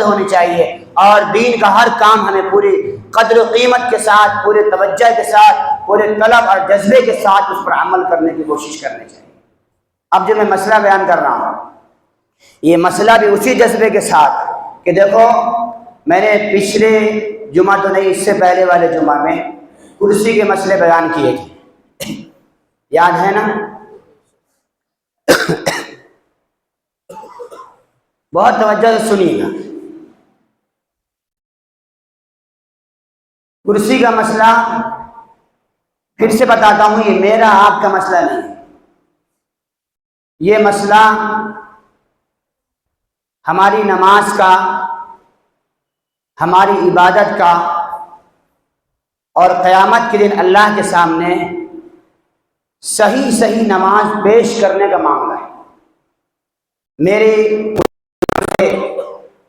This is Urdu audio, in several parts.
ہونی چاہیے، اور دین کا ہر کام ہمیں پوری قدر و قیمت کے ساتھ، پورے توجہ کے ساتھ، پورے طلب اور جذبے کے ساتھ اس پر عمل کرنے کی کوشش کرنی چاہیے۔ اب جو میں مسئلہ بیان کر رہا ہوں، یہ مسئلہ بھی اسی جذبے کے ساتھ کہ دیکھو، میں نے پچھلے جمعہ تو نہیں، اس سے پہلے والے جمعہ میں کرسی کے مسئلے بیان کیے تھے، یاد ہے نا؟ بہت توجہ سے سنیے گا۔ کرسی کا مسئلہ پھر سے بتاتا ہوں، یہ میرا آپ کا مسئلہ نہیں ہے، یہ مسئلہ ہماری نماز کا، ہماری عبادت کا، اور قیامت کے دن اللہ کے سامنے صحیح نماز پیش کرنے کا معاملہ ہے۔ میرے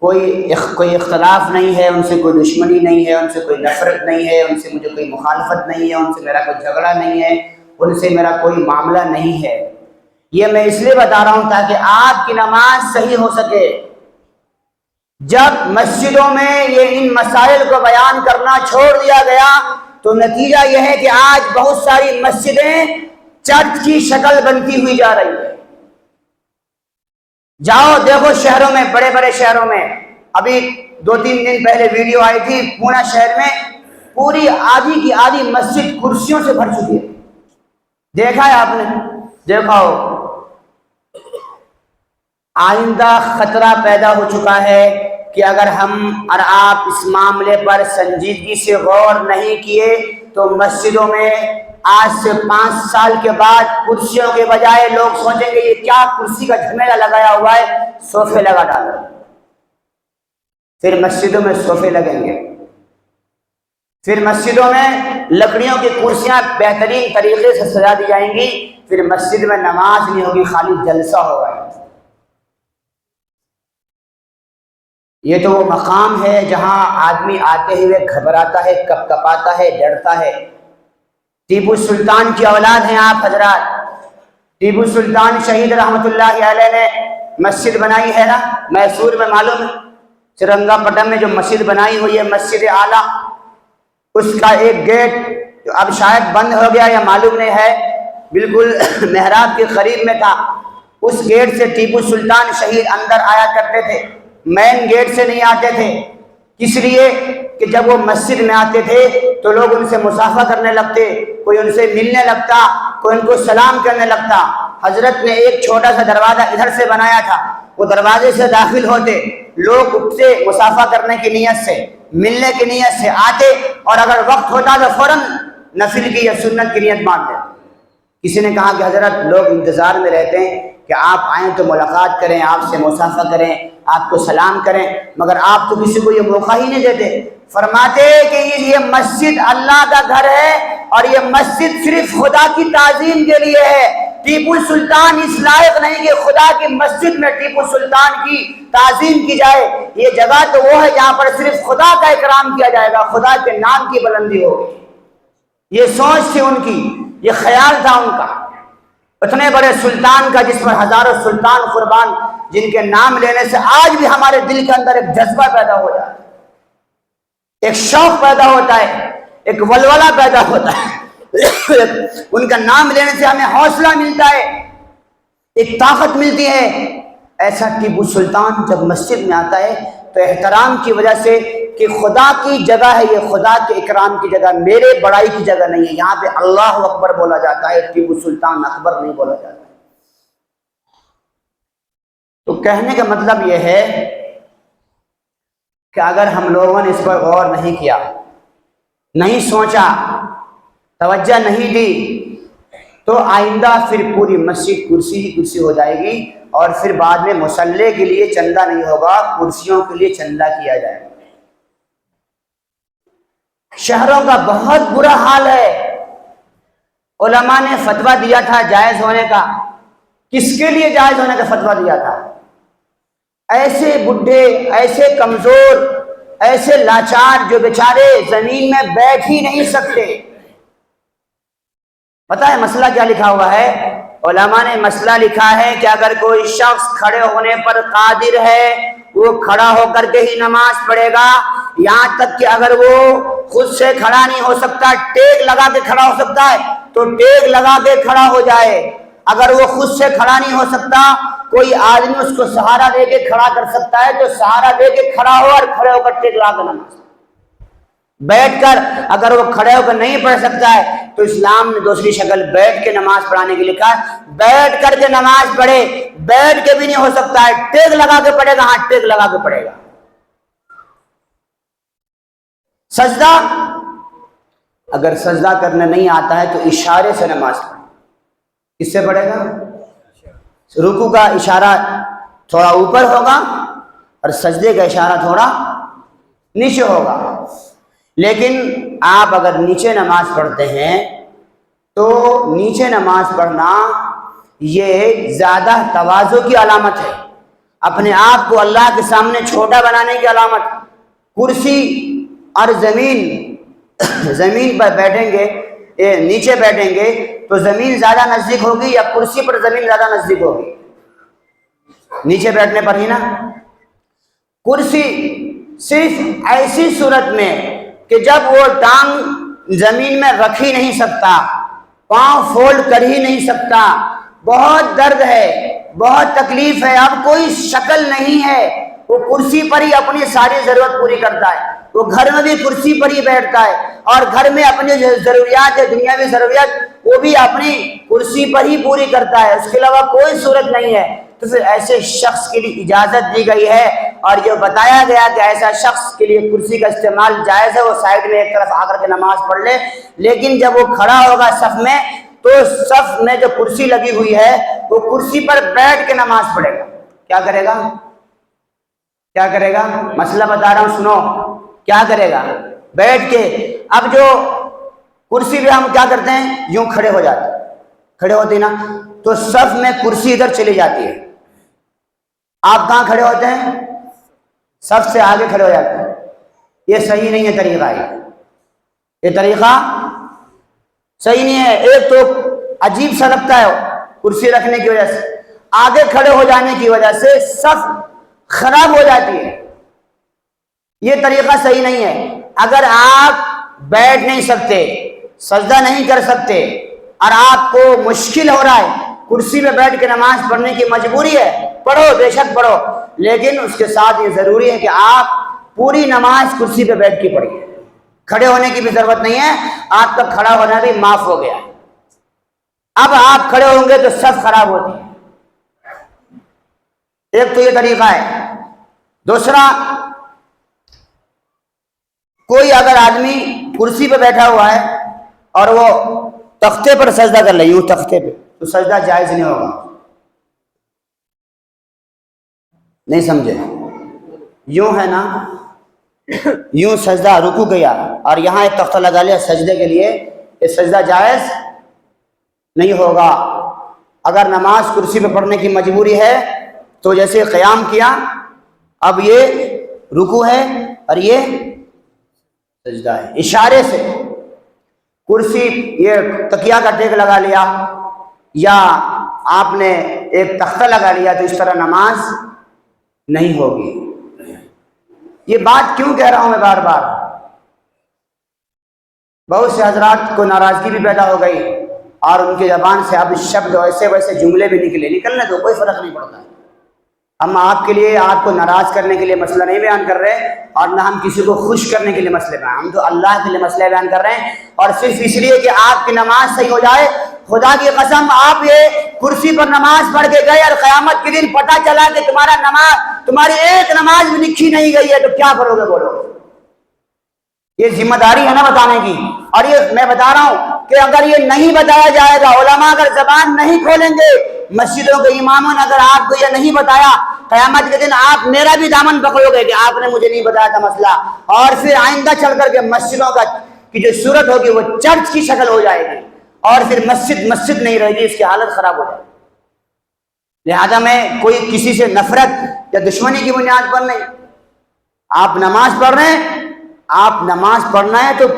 کوئی اختلاف نہیں ہے، ان سے کوئی دشمنی نہیں ہے، ان سے کوئی نفرت نہیں ہے، ان سے مجھے کوئی مخالفت نہیں ہے، ان سے میرا کوئی جھگڑا نہیں ہے، ان سے میرا کوئی معاملہ نہیں ہے۔ یہ میں اس لیے بتا رہا ہوں تاکہ آپ کی نماز صحیح ہو سکے۔ جب مسجدوں میں یہ ان مسائل کو بیان کرنا چھوڑ دیا گیا تو نتیجہ یہ ہے کہ آج بہت ساری مسجدیں چرچ کی شکل بنتی ہوئی جا رہی ہے۔ جاؤ دیکھو شہروں میں، بڑے بڑے شہروں میں، ابھی 2-3 دن پہلے ویڈیو آئی تھی، پونا شہر میں پوری آدھی کی آدھی مسجد کرسیوں سے بھر چکی ہے۔ دیکھا ہے آپ نے؟ دیکھا ہو۔ آئندہ خطرہ پیدا ہو چکا ہے کہ اگر ہم اور آپ اس معاملے پر سنجیدگی سے غور نہیں کیے تو مسجدوں میں آج سے 5 سال کے بعد کرسیوں کے بجائے لوگ سوچیں گے یہ کیا کرسی کا جھمیلا لگایا ہوا ہے، صوفے لگا ڈالو۔ پھر مسجدوں میں صوفے لگیں گے، پھر مسجدوں میں لکڑیوں کی کرسیاں بہترین طریقے سے سجا دی جائیں گی، پھر مسجد میں نماز نہیں ہوگی، خالی جلسہ ہوگا۔ یہ تو وہ مقام ہے جہاں آدمی آتے ہوئے گھبراتا ہے، کپکپاتا ہے، ڈرتا ہے۔ ٹیپو سلطان کی اولاد ہیں آپ حضرات۔ ٹیپو سلطان شہید رحمت اللہ علیہ نے مسجد بنائی ہے نا، میسور میں، معلوم ہے؟ سرنگا پٹم میں جو مسجد بنائی ہوئی ہے، مسجد اعلیٰ، اس کا ایک گیٹ جو اب شاید بند ہو گیا یا معلوم نہیں ہے، بالکل محراب کے قریب میں تھا۔ اس گیٹ سے ٹیپو سلطان شہید اندر آیا کرتے تھے، مین گیٹ سے نہیں آتے تھے۔ اس لیے کہ جب وہ مسجد میں آتے تھے تو لوگ ان سے مصافحہ کرنے لگتے، کوئی ان سے ملنے لگتا، کوئی ان کو سلام کرنے لگتا۔ حضرت نے ایک چھوٹا سا دروازہ ادھر سے بنایا تھا، وہ دروازے سے داخل ہوتے، لوگ اس سے مصافحہ کرنے کی نیت سے، ملنے کی نیت سے آتے، اور اگر وقت ہوتا تو فوراً نفل کی یا سنت کی نیت مان دیتے۔ کسی نے کہا کہ حضرت لوگ انتظار میں رہتے ہیں کہ آپ آئیں تو ملاقات کریں، آپ سے مصافحہ کریں، آپ کو سلام کریں، مگر آپ تو کسی کو یہ موقع ہی نہیں دیتے۔ فرماتے کہ یہ مسجد اللہ کا گھر ہے اور یہ مسجد صرف خدا کی تعظیم کے لیے ہے۔ ٹیپو سلطان اس لائق نہیں کہ خدا کی مسجد میں ٹیپو سلطان کی تعظیم کی جائے۔ یہ جگہ تو وہ ہے جہاں پر صرف خدا کا اکرام کیا جائے گا، خدا کے نام کی بلندی ہوگی۔ یہ سوچ تھی ان کی، یہ خیال تھا ان کا۔ اتنے بڑے سلطان کا جس پر ہزاروں سلطان قربان، جن کے نام لینے سے آج بھی ہمارے دل کے اندر ایک جذبہ پیدا ہو جاتا ہے، ایک شوق پیدا ہوتا ہے، ایک ولولہ پیدا ہوتا ہے۔ ان کا نام لینے سے ہمیں حوصلہ ملتا ہے، ایک طاقت ملتی ہے۔ ایسا ٹیپو سلطان جب مسجد میں آتا ہے تو احترام کی وجہ سے کہ خدا کی جگہ ہے، یہ خدا کے اکرام کی جگہ، میرے بڑائی کی جگہ نہیں ہے، یہاں پہ اللہ اکبر بولا جاتا ہے، ٹیپو سلطان اکبر نہیں بولا جاتا۔ تو کہنے کا مطلب یہ ہے کہ اگر ہم لوگوں نے اس پر غور نہیں کیا، نہیں سوچا، توجہ نہیں دی، تو آئندہ پھر پوری مسجد کرسی ہی کرسی ہو جائے گی، اور پھر بعد میں مصلی کے لیے چندہ نہیں ہوگا، کرسیوں کے لیے چندہ کیا جائے گا۔ شہروں کا بہت برا حال ہے۔ علماء نے فتویٰ دیا تھا جائز ہونے کا، کس کے لیے جائز ہونے کا فتویٰ دیا تھا؟ ایسے بڈھے، ایسے کمزور، ایسے لاچار جو بیچارے زمین میں بیٹھ ہی نہیں سکتے۔ پتہ ہے مسئلہ کیا لکھا ہوا ہے؟ علماء نے مسئلہ لکھا ہے کہ اگر کوئی شخص کھڑے ہونے پر قادر ہے، وہ کھڑا ہو کر کے ہی نماز پڑھے گا، یہاں تک کہ اگر وہ خود سے کھڑا نہیں ہو سکتا، ٹیک لگا کے کھڑا ہو سکتا ہے تو ٹیک لگا کے کھڑا ہو جائے۔ اگر وہ خود سے کھڑا نہیں ہو سکتا، کوئی آدمی اس کو سہارا دے کے کھڑا کر سکتا ہے تو سہارا دے کے کھڑا ہو اور کھڑے ہو کر ٹیک لگا کے نماز۔ بیٹھ کر اگر وہ کھڑے ہو کر نہیں پڑھ سکتا ہے تو اسلام نے دوسری شکل بیٹھ کے نماز پڑھانے کے لیے کہا، بیٹھ کر کے نماز پڑھے۔ بیٹھ کے بھی نہیں ہو سکتا ہے، ٹیک لگا کے پڑھے گا، ہاں ٹیک لگا کے پڑھے گا۔ سجدہ، اگر سجدہ کرنا نہیں آتا ہے تو اشارے سے نماز پڑھے۔ کس سے پڑھے گا؟ رکوع کا اشارہ تھوڑا اوپر ہوگا اور سجدے کا اشارہ تھوڑا نیچے ہوگا۔ لیکن آپ اگر نیچے نماز پڑھتے ہیں تو نیچے نماز پڑھنا یہ زیادہ تواضع کی علامت ہے، اپنے آپ کو اللہ کے سامنے چھوٹا بنانے کی علامت۔ کرسی اور زمین پر بیٹھیں گے، نیچے بیٹھیں گے تو زمین زیادہ نزدیک ہوگی یا کرسی پر زمین زیادہ نزدیک ہوگی؟ نیچے بیٹھنے پر ہی نا۔ کرسی صرف ایسی صورت میں کہ جب وہ ٹانگ زمین میں رکھ ہی نہیں سکتا، پاؤں فولڈ کر ہی نہیں سکتا، بہت درد ہے، بہت تکلیف ہے، اب کوئی شکل نہیں ہے، وہ کرسی پر ہی اپنی ساری ضرورت پوری کرتا ہے۔ وہ گھر میں بھی کرسی پر ہی بیٹھتا ہے اور گھر میں اپنی جو ضروریات ہے، دنیاوی ضروریات، وہ بھی اپنی کرسی پر ہی پوری کرتا ہے، اس کے علاوہ کوئی صورت نہیں ہے۔ تو پھر ایسے شخص کے لیے اجازت دی گئی ہے اور یہ بتایا گیا کہ ایسا شخص کے لیے کرسی کا استعمال جائز ہے، وہ سائڈ میں ایک طرف آ کر کے نماز پڑھ لے۔ لیکن جب وہ کھڑا ہوگا صف میں تو صف میں جو کرسی لگی ہوئی ہے وہ کرسی پر بیٹھ کے نماز پڑھے گا۔ کیا کرے گا؟ کیا کرے گا؟ مسئلہ بتا رہا ہوں، سنو۔ کیا کرے گا؟ بیٹھ کے۔ اب جو کرسی پہ ہم کیا کرتے ہیں؟ یوں کھڑے ہو جاتے ہیں، کھڑے ہوتے ہیں نا، تو صف میں کرسی ادھر چلی جاتی ہے، آپ کہاں کھڑے ہوتے ہیں؟ صف سے آگے کھڑے ہو جاتے ہیں۔ یہ صحیح نہیں ہے طریقہ، یہ طریقہ صحیح نہیں ہے۔ ایک تو عجیب سا لگتا ہے کرسی رکھنے کی وجہ سے، آگے کھڑے ہو جانے کی وجہ سے صف خراب ہو جاتی ہے، یہ طریقہ صحیح نہیں ہے۔ اگر آپ بیٹھ نہیں سکتے، سجدہ نہیں کر سکتے اور آپ کو مشکل ہو رہا ہے، کرسی پہ بیٹھ کے نماز پڑھنے کی مجبوری ہے، پڑھو، بے شک پڑھو، لیکن اس کے ساتھ یہ ضروری ہے کہ آپ پوری نماز کرسی پہ بیٹھ کے پڑھیے، کھڑے ہونے کی بھی ضرورت نہیں ہے، آپ کا کھڑا ہونا بھی معاف ہو گیا۔ اب آپ کھڑے ہوں گے تو صف خراب ہوتی ہے۔ ایک تو یہ طریقہ ہے۔ دوسرا، کوئی اگر آدمی کرسی پہ بیٹھا ہوا ہے اور وہ تختے پر سجدہ کر لے، یوں تختے پہ، تو سجدہ جائز نہیں ہوگا۔ نہیں سمجھے؟ یوں ہے نا، یوں سجدہ رکوع گیا اور یہاں ایک تختہ لگا لیا سجدے کے لیے، یہ سجدہ جائز نہیں ہوگا۔ اگر نماز کرسی پہ پڑھنے کی مجبوری ہے تو جیسے قیام کیا، اب یہ رکوع ہے اور یہ سجدہ ہے، اشارے سے کرسی، یہ تکیہ کا ٹیک لگا لیا یا آپ نے ایک تختہ لگا لیا تو اس طرح نماز نہیں ہوگی۔ یہ بات کیوں کہہ رہا ہوں میں بار بار؟ بہت سے حضرات کو ناراضگی بھی پیدا ہو گئی اور ان کی زبان سے اب شبد ایسے ویسے جملے بھی نکلنے تو کوئی فرق نہیں پڑتا ہے۔ ہم آپ کے لیے، آپ کو ناراض کرنے کے لیے مسئلہ نہیں بیان کر رہے اور نہ ہم کسی کو خوش کرنے کے لیے مسئلے بیان، ہم تو اللہ کے لیے مسئلے بیان کر رہے ہیں، اور صرف اس لیے کہ آپ کی نماز صحیح ہو جائے۔ خدا کی قسم، آپ یہ کرسی پر نماز پڑھ کے گئے اور قیامت کے دن پتہ چلا کہ تمہاری ایک نماز بھی لکھی نہیں گئی ہے تو کیا کرو گے؟ بولو۔ یہ ذمہ داری ہے نا بتانے کی، اور یہ میں بتا رہا ہوں کہ اگر یہ نہیں بتایا جائے گا، علماء اگر زبان نہیں کھولیں گے، مسجدوں کے اماموں نے اگر آپ کو یہ نہیں بتایا، قیامت کے دن آپ میرا بھی دامن پکڑو گے کہ آپ نے مجھے نہیں بتایا تھا مسئلہ، اور پھر آئندہ چل کر کے مسجدوں کی جو صورت ہوگی وہ چرچ کی شکل ہو جائے گی اور پھر مسجد نہیں رہے گی، اس کی حالت خراب ہو جائے گی۔ لہذا میں کوئی کسی سے نفرت یا دشمنی کی بنیاد پر نہیں، آپ نماز پڑھ رہے ہیں، آپ نماز پڑھنا ہے تو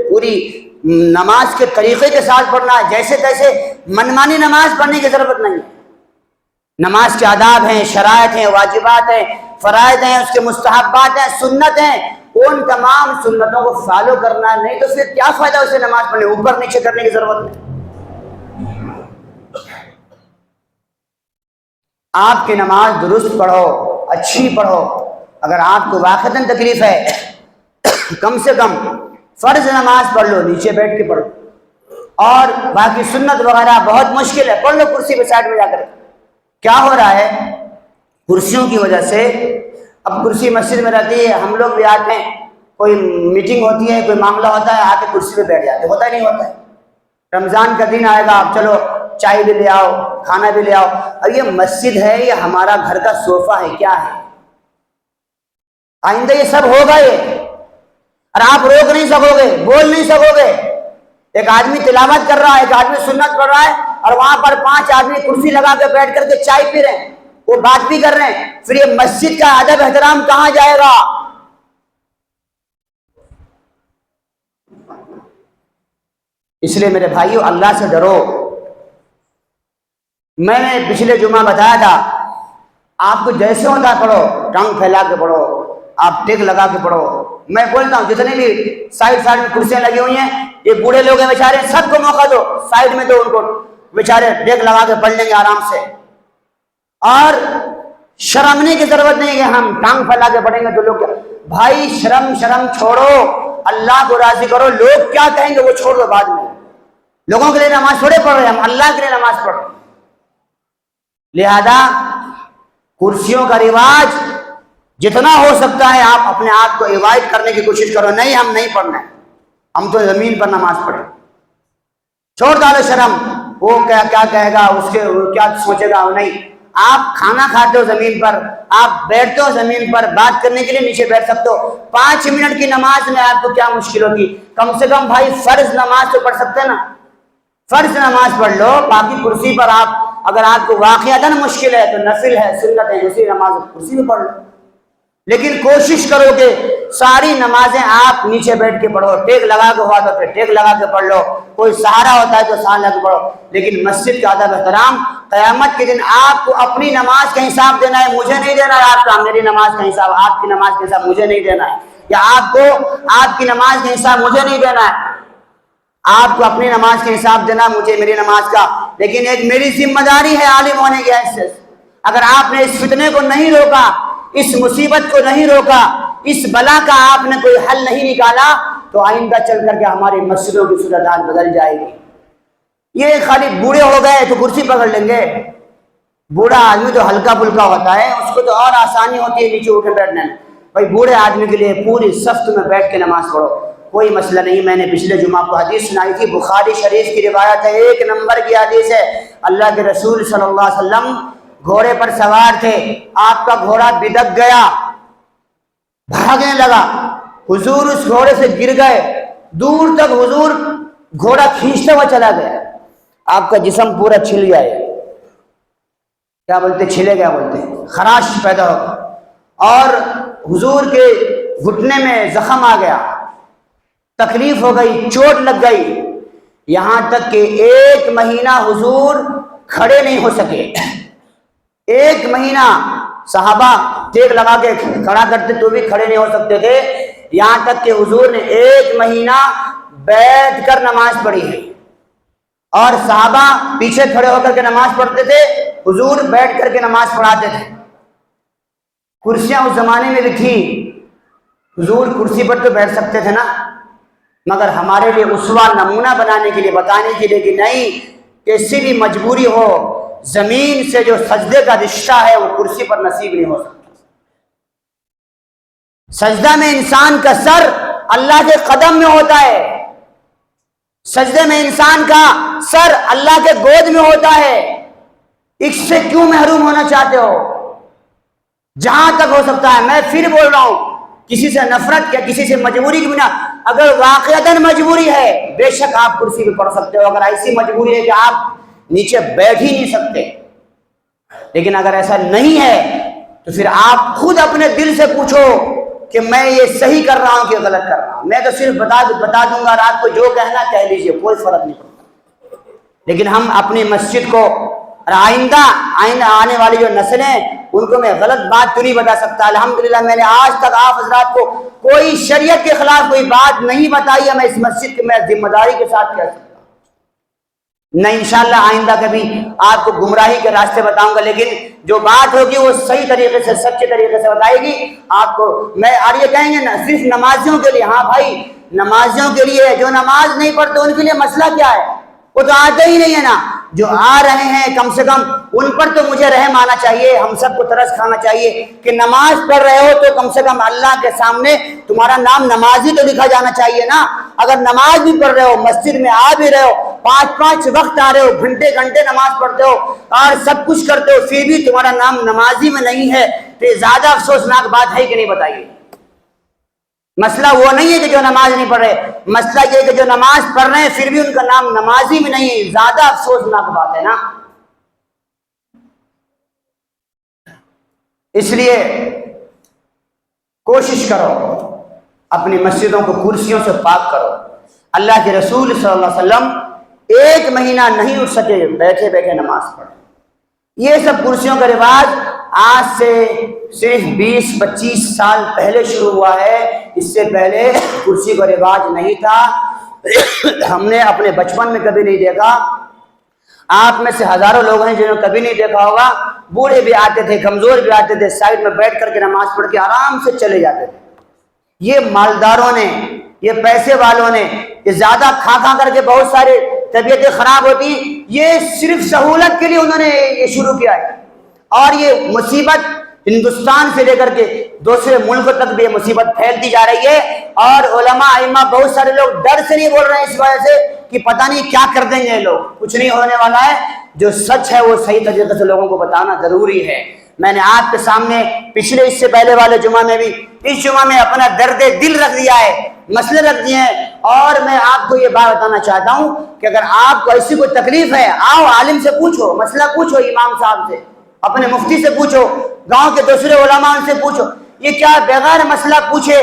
پوری نماز کے طریقے کے ساتھ پڑھنا ہے، جیسے تیسے منمانی نماز پڑھنے کی ضرورت نہیں ہے۔ نماز کے آداب ہیں، شرائط ہیں، واجبات ہیں، فرائض ہیں، اس کے مستحبات ہیں، سنت ہیں، ان تمام سنتوں کو فالو کرنا نہیں تو پھر کیا فائدہ اسے نماز پڑھنے، اوپر نیچے کرنے کی ضرورت نہیں۔ آپ کی نماز درست پڑھو، اچھی پڑھو۔ اگر آپ کو واقعتاً تکلیف ہے، کم سے کم فرض نماز پڑھ لو، نیچے بیٹھ کے پڑھو، اور باقی سنت وغیرہ بہت مشکل ہے، پڑھ لو کرسی پہ سائڈ میں جا کر۔ کیا ہو رہا ہے کرسیوں کی وجہ سے؟ اب کرسی مسجد میں رہتی ہے، ہم لوگ بھی آتے ہیں، کوئی میٹنگ ہوتی ہے، کوئی معاملہ ہوتا ہے، آ کے کرسی پہ بیٹھ جاتے، ہوتا ہی نہیں ہوتا ہے۔ رمضان کا دن آئے گا، اب چلو چائے بھی لے آؤ، کھانا بھی لے آؤ۔ اب یہ مسجد ہے، یہ ہمارا گھر کا صوفہ ہے، کیا ہے؟ آئندہ یہ سب ہوگا، یہ اور آپ روک نہیں سکو گے، بول نہیں سکو گے۔ ایک آدمی تلاوت کر رہا ہے، ایک آدمی سنت پڑھ رہا ہے، اور وہاں پر 5 آدمی کرسی لگا کے بیٹھ کر کے چائے پی رہے ہیں، وہ بات بھی کر رہے ہیں، پھر یہ مسجد کا ادب احترام کہاں جائے گا؟ اس لیے میرے بھائیو، اللہ سے ڈرو۔ میں نے پچھلے جمعہ بتایا تھا، آپ کو جیسے ہوتا ہے پڑھو، ٹانگ پھیلا کے پڑھو، آپ ٹیک لگا کے پڑھو۔ میں بولتا ہوں جتنے بھی سائڈ میں کرسیاں لگی ہوئی ہیں، یہ بوڑھے لوگ ہیں بیچارے، سب کو موقع دو، سائڈ میں دو ان کو، بیچارے ٹیک لگا کے پڑھ لیں گے آرام سے۔ اور شرمنے کی ضرورت نہیں ہے کہ ہم ٹانگ پھیلا کے پڑھیں گے تو لوگ بھائی شرم چھوڑو، اللہ کو راضی کرو۔ لوگ کیا کہیں گے وہ چھوڑ دو بعد میں، لوگوں کے لیے نماز تھوڑے پڑھ رہے ہیں ہم، اللہ کے لیے نماز پڑھ رہے ہیں۔ لہذا کرسیوں کا رواج جتنا ہو سکتا ہے آپ اپنے آپ کو ایوائڈ کرنے کی کوشش کرو۔ نہیں، ہم نہیں پڑھنا ہے، ہم تو زمین پر نماز پڑھیں۔ چھوڑ ڈالو شرم، وہ کیا کہے گا، اس کے کیا سوچے گا، نہیں۔ آپ کھانا کھاتے ہو زمین پر، آپ بیٹھتے ہو زمین پر، بات کرنے کے لیے نیچے بیٹھ سکتے ہو۔ 5 منٹ کی نماز میں آپ کو کیا مشکل ہوگی؟ کم سے کم بھائی فرض نماز تو پڑھ سکتے ہیں نا، فرض نماز پڑھ لو۔ باقی کرسی پر آپ، اگر آپ کو واقعتاً مشکل ہے تو نفل ہے، سنت ہے، اسی نماز کرسی میں پڑھ لو۔ لیکن کوشش کرو کہ ساری نمازیں آپ نیچے بیٹھ کے پڑھو، ٹیک لگا کے ہوا تو پھر ٹیک لگا کے پڑھ لو، کوئی سہارا ہوتا ہے تو سہارا لگا کے پڑھو۔ لیکن مسجد کا ادب احترام، قیامت کے دن آپ کو اپنی نماز کا حساب دینا ہے، مجھے نہیں دینا ہے آپ کا، میری نماز کا حساب، آپ کی نماز کا حساب مجھے نہیں دینا ہے، یا آپ کو آپ کی نماز کا حساب مجھے نہیں دینا ہے۔ آپ کو اپنی نماز کا حساب دینا، مجھے میری نماز کا۔ لیکن ایک میری ذمہ داری ہے عالم ہونے کی حیثیت سے، اگر آپ نے اس فتنے کو نہیں روکا، اس مصیبت کو نہیں روکا، اس بلا کا آپ نے کوئی حل نہیں نکالا، تو آئندہ چل کر کے ہماری مسجدوں کی صورتحال بدل جائے گی۔ یہ خالی بوڑھے ہو گئے تو کرسی پکڑ لیں گے، بوڑھا آدمی تو ہلکا پھلکا ہوتا ہے، اس کو تو اور آسانی ہوتی ہے نیچے اٹھے بیٹھنے میں۔ بھائی بوڑھے آدمی کے لیے پوری صف میں بیٹھ کے نماز پڑھو، کوئی مسئلہ نہیں۔ میں نے پچھلے جمعہ کو حدیث سنائی تھی، بخاری شریف کی روایت ہے، 1 نمبر کی حدیث ہے۔ اللہ کے رسول صلی اللہ علیہ وسلم گھوڑے پر سوار تھے، آپ کا گھوڑا بدک گیا، بھاگنے لگا، حضور اس گھوڑے سے گر گئے، دور تک حضور گھوڑا کھینچتا ہوا چلا گیا، آپ کا جسم پورا چھل گیا، کیا بولتے، چھلے گیا بولتے، خراش پیدا ہو، اور حضور کے گھٹنے میں زخم آ گیا، تکلیف ہو گئی، چوٹ لگ گئی، یہاں تک کہ 1 مہینہ حضور کھڑے نہیں ہو سکے۔ 1 مہینہ صحابہ ٹیک لگا کے کھڑا کرتے تو بھی کھڑے نہیں ہو سکتے تھے، یہاں تک کہ حضور نے 1 مہینہ بیٹھ کر نماز پڑھی ہے، اور صحابہ پیچھے کھڑے ہو کر کے نماز پڑھتے تھے، حضور بیٹھ کر کے نماز پڑھاتے تھے۔ کرسیاں اس زمانے میں بھی تھی، حضور کرسی پر تو بیٹھ سکتے تھے نا، مگر ہمارے لیے اسوہ نمونہ بنانے کے لیے، بتانے کے لیے کہ نہیں، کسی بھی مجبوری ہو، زمین سے جو سجدے کا رشتہ ہے وہ کرسی پر نصیب نہیں ہو سکتا۔ سجدہ میں انسان کا سر اللہ کے قدم میں ہوتا ہے، سجدے میں انسان کا سر اللہ کے گود میں ہوتا ہے۔ اس سے کیوں محروم ہونا چاہتے ہو؟ جہاں تک ہو سکتا ہے، میں پھر بول رہا ہوں، کسی سے نفرت یا کسی سے مجبوری کی بنا، اگر واقعتاً مجبوری ہے بے شک آپ کرسی پہ پڑھ سکتے ہو، اگر ایسی مجبوری ہے کہ آپ نیچے بیٹھ ہی نہیں سکتے۔ لیکن اگر ایسا نہیں ہے تو پھر آپ خود اپنے دل سے پوچھو کہ میں یہ صحیح کر رہا ہوں کہ غلط کر رہا ہوں۔ میں تو صرف بتا دوں گا، رات کو جو کہنا کہہ لیجئے، کوئی فرق نہیں پڑتا۔ لیکن ہم اپنی مسجد کو اور آئندہ آنے والی جو نسلیں ان کو میں غلط بات تو نہیں بتا سکتا. الحمدللہ میں نے آج تک آپ حضرات کو کوئی شریعت کے خلاف کوئی بات نہیں بتائی ہے. میں اس مسجد کی میں ذمہ داری کے ساتھ کہہ سکتا ہوں. نہیں انشاءاللہ آئندہ کبھی آپ کو گمراہی کے راستے بتاؤں گا، لیکن جو بات ہوگی وہ صحیح طریقے سے سچے طریقے سے بتائے گی آپ کو. میں اور یہ کہیں گے نا صرف نمازیوں کے لیے، ہاں بھائی نمازیوں کے لیے، جو نماز نہیں پڑھتے ان کے لیے مسئلہ کیا ہے؟ وہ تو آتے ہی نہیں ہے نا. جو آ رہے ہیں کم سے کم ان پر تو مجھے رحم آنا چاہیے، ہم سب کو ترس کھانا چاہیے کہ نماز پڑھ رہے ہو تو کم سے کم اللہ کے سامنے تمہارا نام نمازی تو لکھا جانا چاہیے نا. اگر نماز بھی پڑھ رہے ہو، مسجد میں آ بھی رہے ہو، 5 وقت آ رہے ہو، گھنٹے گھنٹے نماز پڑھتے ہو اور سب کچھ کرتے ہو، پھر بھی تمہارا نام نمازی میں نہیں ہے تو یہ زیادہ افسوسناک بات ہے کہ نہیں؟ بتائیے. مسئلہ وہ نہیں ہے کہ جو نماز نہیں پڑھ رہے، مسئلہ یہ کہ جو نماز پڑھ رہے ہیں پھر بھی ان کا نام نمازی میں نہیں ہے. زیادہ افسوسناک بات ہے نا. اس لیے کوشش کرو اپنی مسجدوں کو کرسیوں سے پاک کرو. اللہ کے رسول صلی اللہ علیہ وسلم 1 مہینہ نہیں اٹھ سکے بیٹھے بیٹھے نماز پڑھے. یہ سب کرسیوں کا رواج آج سے صرف 20-25 سال پہلے شروع ہوا ہے. اس سے پہلے کرسی کا رواج نہیں تھا. ہم نے اپنے بچپن میں کبھی نہیں دیکھا. آپ میں سے ہزاروں لوگ ہیں جنہوں نے کبھی نہیں دیکھا ہوگا. بوڑھے بھی آتے تھے، کمزور بھی آتے تھے، سائڈ میں بیٹھ کر کے نماز پڑھ کے آرام سے چلے جاتے تھے. یہ مالداروں نے، یہ پیسے والوں نے، یہ زیادہ کھا کر کے بہت سارے طبیعتیں خراب ہوتی ہیں، یہ صرف سہولت کے لیے انہوں نے یہ شروع کیا ہے. اور یہ مصیبت ہندوستان سے لے کر کے دوسرے ملکوں تک بھی یہ مصیبت پھیلتی جا رہی ہے. اور علماء ائمہ بہت سارے لوگ ڈر سے نہیں بول رہے ہیں اس وجہ سے کہ پتہ نہیں کیا کر دیں گے یہ لوگ. کچھ نہیں ہونے والا ہے. جو سچ ہے وہ صحیح طریقے سے لوگوں کو بتانا ضروری ہے. میں نے آپ کے سامنے پچھلے اس سے پہلے والے جمعہ میں بھی اس جمعہ میں اپنا درد دل رکھ دیا ہے، مسئلے رکھ دیے ہیں. اور میں آپ کو یہ بات بتانا چاہتا ہوں کہ اگر آپ کو ایسی کوئی تکلیف ہے، آؤ عالم سے پوچھو، مسئلہ پوچھو، امام صاحب سے، اپنے مفتی سے پوچھو، گاؤں کے دوسرے علماء سے پوچھو. یہ کیا بغیر مسئلہ پوچھے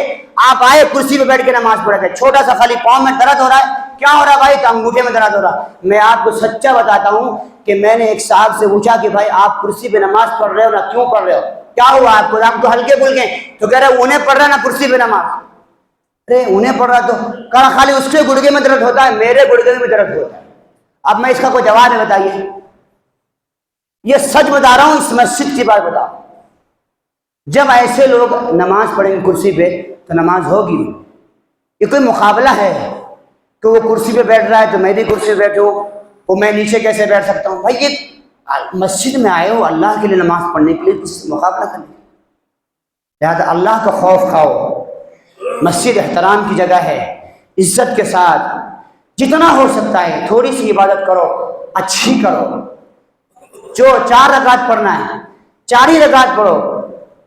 آپ آئے کرسی پہ بیٹھ کے نماز پڑھ رہے تھے؟ چھوٹا سا خالی پاؤں میں درد ہو رہا ہے، کیا ہو رہا ہے بھائی؟ تو انگوٹھے میں درد ہو رہا. میں آپ کو سچا بتاتا ہوں کہ میں نے ایک صاحب سے پوچھا کہ بھائی آپ کرسی پہ نماز پڑھ رہے ہو نا، کیوں پڑھ رہے ہو؟ کیا ہوا آپ کو؟ آپ تو ہلکے پھلکے. تو کہہ رہے انہیں پڑھ رہا نا کرسی پہ نماز. ارے انہیں پڑھ رہا تو کہا خالی اس کے گڑگے میں درد ہوتا ہے، میرے گڑگے میں بھی درد ہوتا ہے. اب میں اس کا کوئی جواب ہے؟ بتائیے. یہ سچ بتا رہا ہوں، اس مسجد کی بات بتا. جب ایسے لوگ نماز پڑھیں گے کرسی پہ تو نماز ہوگی. یہ کوئی مقابلہ ہے کہ وہ کرسی پہ بیٹھ رہا ہے تو میں بھی کرسی پہ بیٹھوں، وہ میں نیچے کیسے بیٹھ سکتا ہوں؟ بھائی یہ مسجد میں آئے ہو اللہ کے لیے نماز پڑھنے کے لیے، کسی مقابلہ کرنے. لہٰذا اللہ کا خوف کھاؤ. مسجد احترام کی جگہ ہے، عزت کے ساتھ جتنا ہو سکتا ہے تھوڑی سی عبادت کرو، اچھی کرو. جو 4 رکعت پڑھنا ہے 4 ہی رکعت پڑھو.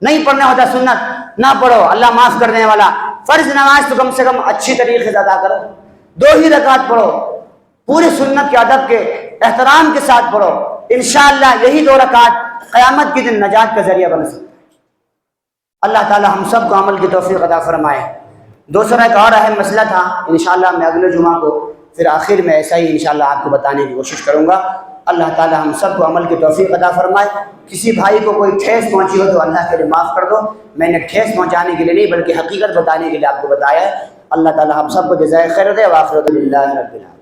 نہیں پڑھنا ہوتا سنت نہ پڑھو، اللہ معاف کرنے والا. فرض نماز تو کم سے کم اچھی طریقے سے ادا کرو، 2 ہی رکعت پڑھو، پوری سنت کے ادب کے احترام کے ساتھ پڑھو. انشاءاللہ یہی 2 رکعت قیامت کے دن نجات کا ذریعہ بن سکتے. اللہ تعالی ہم سب کو عمل کی توفیق عطا فرمائے. دوسرا ایک اور اہم مسئلہ تھا، انشاءاللہ میں اگلے جمعہ کو پھر آخر میں ایسا ہی انشاءاللہ آپ کو بتانے کی کوشش کروں گا. اللہ تعالی ہم سب کو عمل کی توفیق عطا فرمائے. کسی بھائی کو کوئی ٹھیس پہنچی ہو تو اللہ کے لیے معاف کر دو. میں نے ٹھیس پہنچانے کے لیے نہیں بلکہ حقیقت بتانے کے لیے آپ کو بتایا ہے. اللہ تعالی ہم سب کو جزائے خیر دے. وآخر دعوانا الحمدللہ رب العالمین.